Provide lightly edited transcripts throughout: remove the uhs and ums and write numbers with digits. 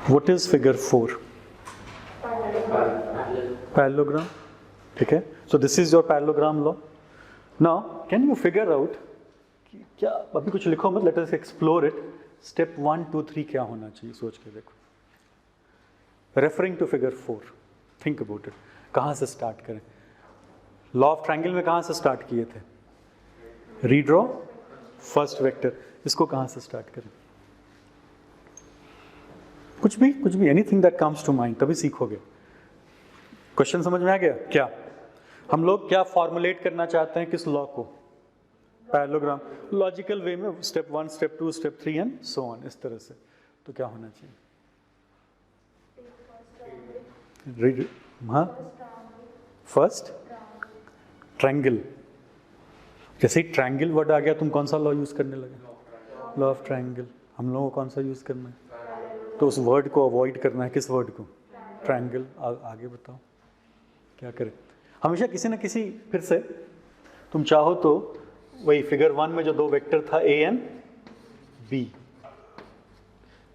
What is figure 4? Parallelogram. ठीक है, so this is your parallelogram law. Now can you figure out क्या, अभी कुछ लिखो मत, let us explore it. Step 1, 2, 3 क्या होना चाहिए, सोच के देखो. Referring to figure 4, think about it. कहाँ से स्टार्ट करें? लॉ ऑफ ट्रायंगल में कहाँ से स्टार्ट किए थे? Redraw first vector. इसको कहाँ से स्टार्ट करें? कुछ भी anything that comes to mind, तभी सीखोगे. क्वेश्चन समझ में आ गया क्या? हम लोग क्या फॉर्मुलेट करना चाहते हैं, किस लॉ को? पैरेललोग्राम. लॉजिकल वे में step 1, step 2, step 3 and so on, इस तरह से. तो क्या होना चाहिए? हाँ, फर्स्ट ट्रायंगल. जैसे ही ट्रायंगल वर्ड आ गया, तुम कौन सा लॉ यूज करने लगे? Law of triangle. हम लोगों को कौन सा यूज करना है? तो उस वर्ड को अवॉइड करना है. किस वर्ड को? ट्रायंगल. आगे बताओ क्या करें? हमेशा किसी न किसी, फिर से तुम चाहो तो वही फिगर 1 में जो दो वेक्टर था ए एंड बी,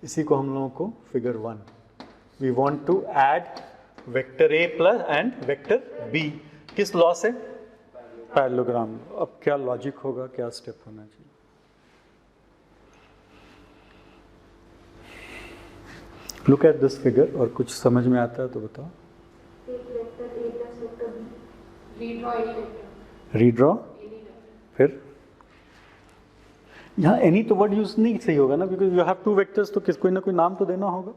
इसी को हम लोगों को figure 1, we want to add vector A plus and vector B. किस लॉ से? पैरेललोग्राम. अब क्या लॉजिक होगा, क्या स्टेप होना चाहिए? लुक एट दिस फिगर, और कुछ समझ में आता है तो बताओ. रीड्रॉ. फिर यहाँ एनी तो वर्ड यूज नहीं सही होगा ना, because you have two vectors, तो किस कोई ना कोई नाम तो देना होगा.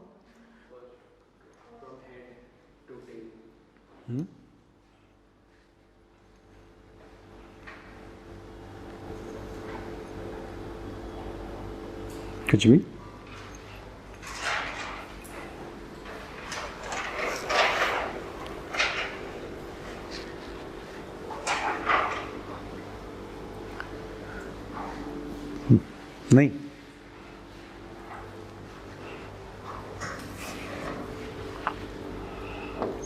कुछ भी. नहीं,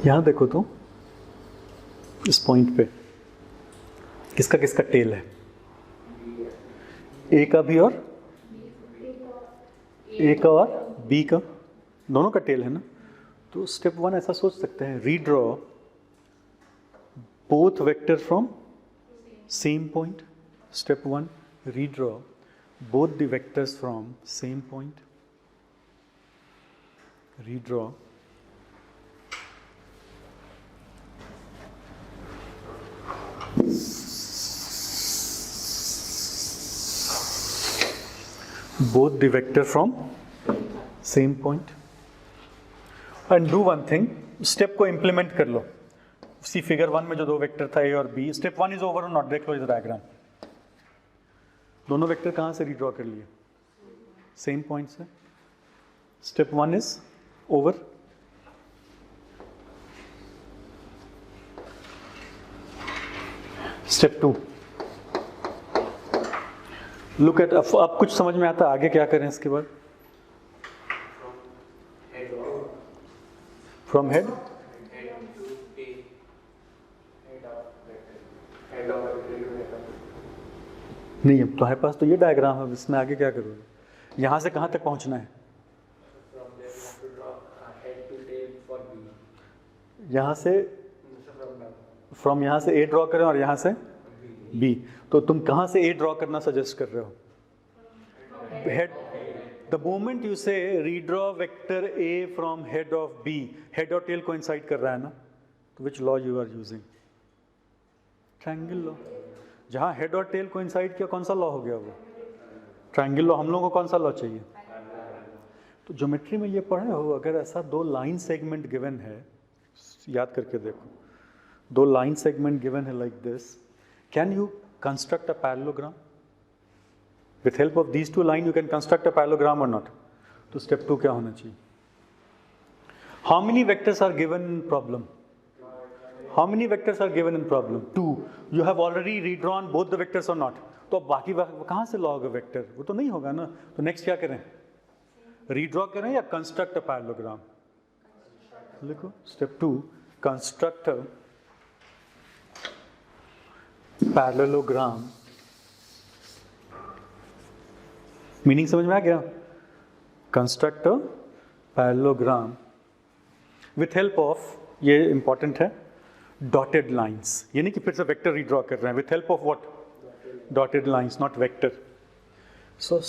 यहां देखो तो इस पॉइंट पे किसका किसका टेल है? ए का भी और ए का और बी का, दोनों का टेल है ना. तो स्टेप 1 ऐसा सोच सकते हैं, redraw both vector from same point. Step 1, redraw both the vectors from same point. Redraw both the vector from same point. And do one thing, step को implement कर लो. उसी फिगर 1 में जो दो वेक्टर था ए और बी, स्टेप 1 इज ओवर और not. देख लो इस डायग्राम, दोनों वेक्टर कहाँ से रीड्रॉ कर लिए? सेम पॉइंट से. Step 1 is over. Step 2, look at. अब कुछ समझ में आता है, आगे क्या करें इसके बाद? From head. नहीं, अब तुम्हारे पास तो ये डायग्राम है, इसमें आगे क्या करोगे? यहाँ से कहाँ तक पहुँचना है? यहाँ से, फ्रॉम यहाँ से ए ड्रॉ करें और यहाँ से बी. तो तुम कहाँ से ए ड्रॉ करना सजेस्ट कर रहे हो? Head. The moment you say redraw vector A from head of B, head और टेल कोइंसाइड कर रहा है ना, तो which law you are using? Triangle law. जहाँ हेड और टेल कोइंसाइड किया, कौन सा लॉ हो गया वो? Triangle law. हम लोगों को कौन सा लॉ चाहिए? तो ज्योमेट्री में ये पढ़े हो, अगर ऐसा दो लाइन सेगमेंट गिवन है, याद करके देखो, दो लाइन सेगमेंट गिवन है like this, can you construct a parallelogram? With help of these two line you can construct a parallelogram और नॉट? तो स्टेप 2 क्या होना चाहिए? How many vectors are given in problem? How many vectors are given in problem? 2. You have already redrawn both the vectors or not? तो अब बाकी कहाँ से लॉ होगा वेक्टर? वो तो नहीं होगा ना. तो नेक्स्ट क्या करें? रीड्रॉ करें या कंस्ट्रक्ट अ पैरेललोग्राम? लिखो step 2, construct a parallelogram. Meaning समझ में आ गया? Construct a parallelogram with help of, ये इंपॉर्टेंट है, डॉटेड लाइंस, यानी कि फिर से वेक्टर रीड्रॉ कर रहे हैं with help of what, dotted lines, not vector. So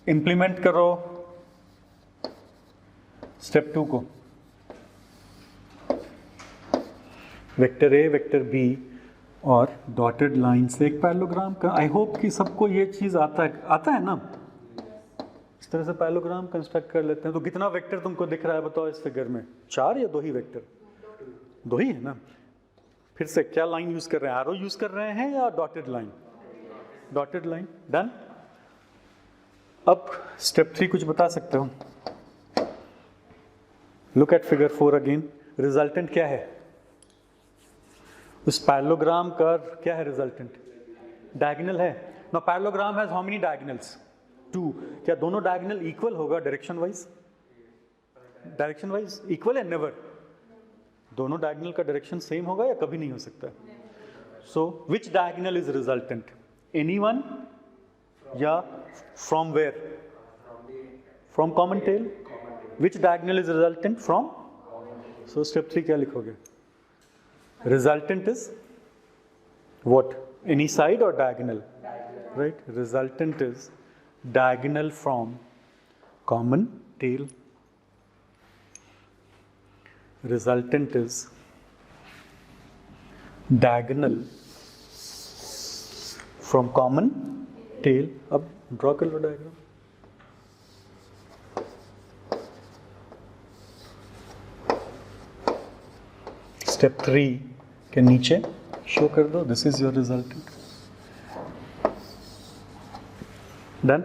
implement करो स्टेप 2 को, वेक्टर ए, वेक्टर बी और डॉटेड लाइन से एक पैरेललोग्राम का. आई होप कि सबको ये चीज आता है ना. इस तरह से पैरेललोग्राम कंस्ट्रक्ट कर लेते हैं. तो कितना वेक्टर तुमको दिख रहा है बताओ इस फिगर में, 4 या 2 ही वेक्टर? 2 ही है ना. फिर से क्या लाइन यूज कर रहे हैं, एरो यूज कर रहे हैं या dotted line? Dotted line. Done. अब स्टेप 3 कुछ बता सकते हो? Look at figure 4 again. Resultant क्या है उस पैरेललोग्राम का? क्या है रिजल्टेंट? डायगोनल है. Now parallelogram has how many diagonals? 2. क्या दोनों डायगोनल इक्वल होगा direction wise? Direction wise equal है? नेवर. दोनों डायगोनल का डायरेक्शन सेम होगा या कभी नहीं हो सकता? सो विच डायगोनल इज रिजल्टेंट? एनीवन या from where? From common tail. Which diagonal is resultant? From. So step 3 क्या लिखोगे? Resultant is what? Any side or diagonal? Right? Resultant is diagonal from common tail. Resultant is diagonal from common tail. अब draw कर लो diagram. Step 3 के नीचे show कर दो. This is your resultant. Done.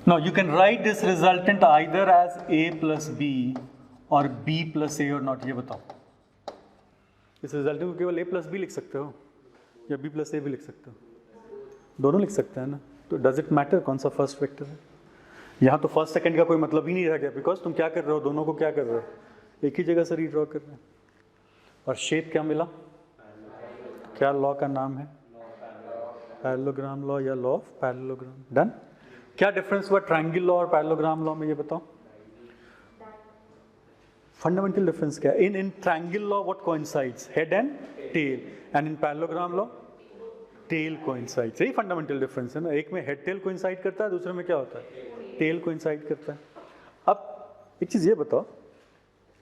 Now you can write this resultant either as a plus B और b plus a और not. ये बताओ इस रिजल्टेंट को केवल a प्लस बी लिख सकते हो या b प्लस a भी लिख सकते हो? दोनों लिख सकते हैं ना. तो डज इट मैटर कौन सा फर्स्ट वेक्टर है? यहाँ तो फर्स्ट सेकंड का कोई मतलब ही नहीं रह गया, बिकॉज तुम क्या कर रहे हो, दोनों को क्या कर रहे हो, एक ही जगह से रीड्रॉ कर रहे हैं. और शेप क्या मिला? क्या लॉ का नाम है? पैरेललोग्राम लॉ या लॉ ऑफ पैरेललोग्राम. डन. क्या डिफरेंस हुआ ट्रायंगल लॉ और पैरेललोग्राम लॉ में, ये बताओ. फंडामेंटल डिफरेंस क्या है? In triangle law what coincides? Head and tail. And in parallelogram law tail coincides. यही फंडामेंटल डिफरेंस है ना. एक में हेड टेल कोइंसाइड करता है, दूसरे में क्या होता है? टेल कोइंसाइड करता है. अब एक चीज ये बताओ,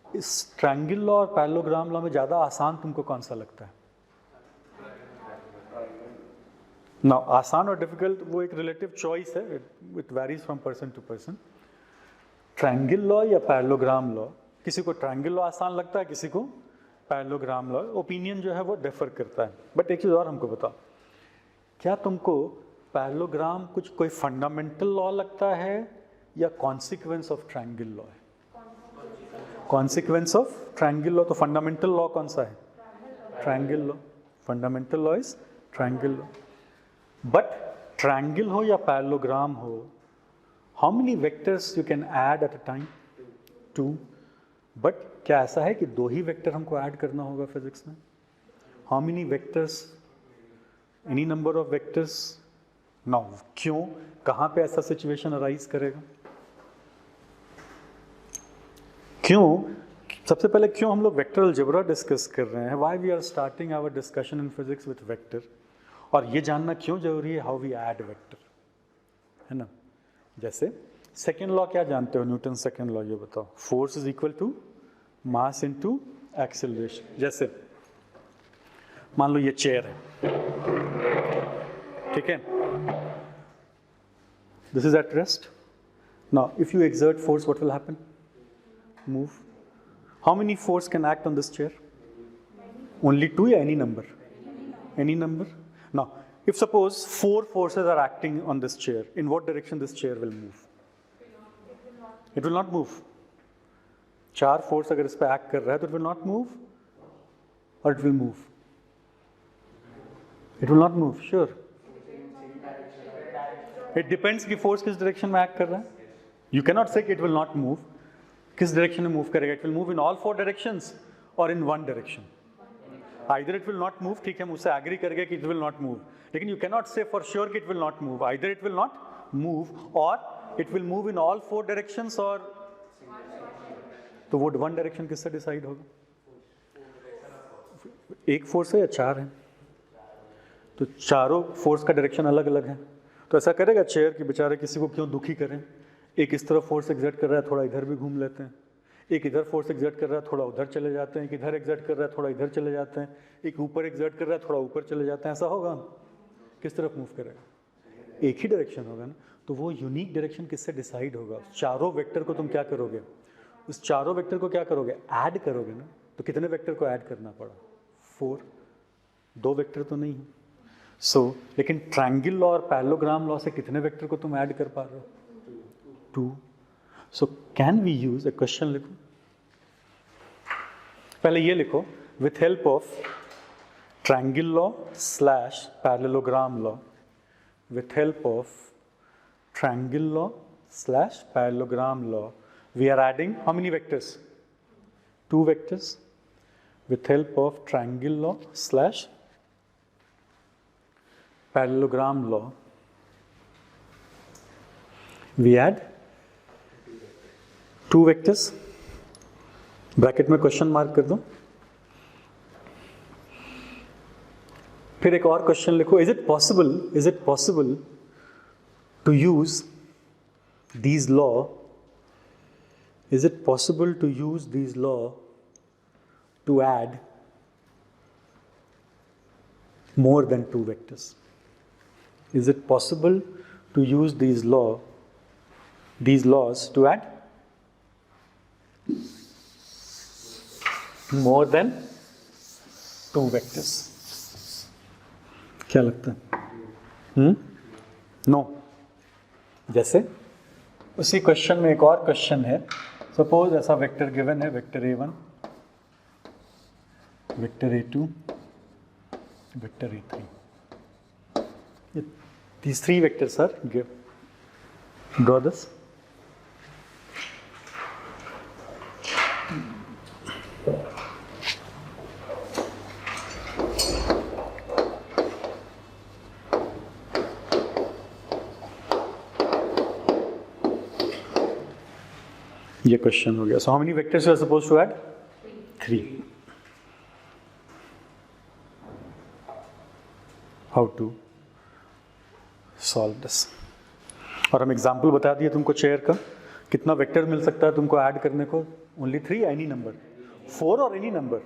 इस ट्रायंगल लॉ और पैरेललोग्राम लॉ में ज्यादा आसान तुमको कौन सा लगता है? नाउ आसान और डिफिकल्ट वो एक रिलेटिव चॉइस है, it varies from person to person. Triangle law या पैरेललोग्राम लॉ, किसी को ट्रायंगल लॉ आसान लगता है, किसी को पैरेललोग्राम लॉ. ओपिनियन जो है वो डिफर करता है. बट एक चीज और हमको बताओ, क्या तुमको पैरेललोग्राम कुछ कोई फंडामेंटल लॉ लगता है या कॉन्सिक्वेंस ऑफ ट्रायंगल लॉ है? Consequence of triangle law. तो फंडामेंटल लॉ कौन सा है? Triangle law. Fundamental law is triangle law. But triangle हो या पैरेललोग्राम हो, how many vectors you can add at a time? 2. But क्या ऐसा है कि 2 ही वेक्टर हमको ऐड करना होगा फिजिक्स में? How many vectors? Any number of vectors. Now क्यों, कहाँ पे ऐसा सिचुएशन अराइज करेगा? क्यों? सबसे पहले क्यों हम लोग वेक्टर अलजेब्रा डिस्कस कर रहे हैं? Why we are starting our discussion in physics with vector. और ये जानना क्यों जरूरी है, हाउ वी ऐड वेक्टर, है ना. जैसे सेकेंड लॉ क्या जानते हो, न्यूटन सेकेंड लॉ, ये बताओ. Force is equal to mass into acceleration. जैसे मान लो ये चेयर है, ठीक है, this is at rest. Now if you exert force, what will happen? Move. How many force can act on this chair? Only 2 या any number? Any number. Now, if suppose 4 forces are acting on this chair, in what direction this chair will move? It will not move. 4 force अगर इस पे act कर रहा है तो it will not move, or it will move? It will not move, sure. It depends कि force किस direction में act कर रहा है. You cannot say कि it will not move. किस डायरेक्शन में मूव करेगा? It will move in all 4 directions और in 1 direction. Either it will not move, ठीक है, मुझसे एग्री करेगा कि इट विल नॉट मूव, लेकिन you can not say for sure कि it will not move. Either it will not move और it will move in all 4 directions और तो वो 1 डायरेक्शन किससे डिसाइड होगा? एक फोर्स है या 4 है? तो चारों फोर्स का डायरेक्शन अलग अलग है, तो ऐसा करेगा चेयर कि बेचारे किसी को क्यों दुखी करें। एक इस तरफ फोर्स एग्जर्ट कर रहा है, थोड़ा इधर भी घूम लेते हैं, एक इधर फोर्स एग्जर्ट कर रहा है, थोड़ा उधर चले जाते हैं, एक इधर एग्जर्ट कर रहा है, थोड़ा इधर चले जाते हैं, एक ऊपर एग्जर्ट कर रहा है, थोड़ा ऊपर चले जाते हैं। ऐसा होगा? किस तरफ मूव करेगा? एक ही डायरेक्शन होगा ना। तो वो यूनिक डायरेक्शन किससे डिसाइड होगा? चारों वेक्टर को तुम क्या करोगे? उस चारों वेक्टर को क्या करोगे? ऐड करोगे ना। तो कितने वेक्टर को ऐड करना पड़ा? 4। 2 वेक्टर तो नहीं है। लेकिन ट्रायंगल लॉ और पैरेललोग्राम लॉ से कितने वेक्टर को तुम ऐड कर पा रहे हो? 2। सो कैन वी यूज, एक क्वेश्चन लिखो, पहले ये लिखो, with help of triangle law slash parallelogram law, with help of triangle law slash parallelogram law, we are adding how many vectors? 2 vectors. With help of triangle law slash parallelogram law, we add 2 vectors. Bracket में question mark कर दो। फिर एक और question लिखो, is it possible to use these law, is it possible to use these law to add more than 2 vectors? Is it possible to use these laws to add more than 2 vectors? क्या लगता है? No. जैसे उसी question में एक और question है, suppose ऐसा वेक्टर गिवन है, vector A1, vector A2, vector A3, these 3 vectors are given. Draw this. ये क्वेश्चन हो गया. So how many vectors you are supposed to add? 3. How to solve this? और हम एग्जाम्पल बता दिए तुमको चेयर का. कितना वेक्टर मिल सकता है तुमको ऐड करने को? ओनली 3, एनी नंबर, 4 और एनी नंबर.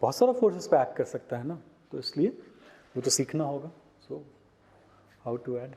बहुत सारा फोर्सेस पे ऐड कर सकता है ना, तो इसलिए वो तो सीखना होगा. So how to add.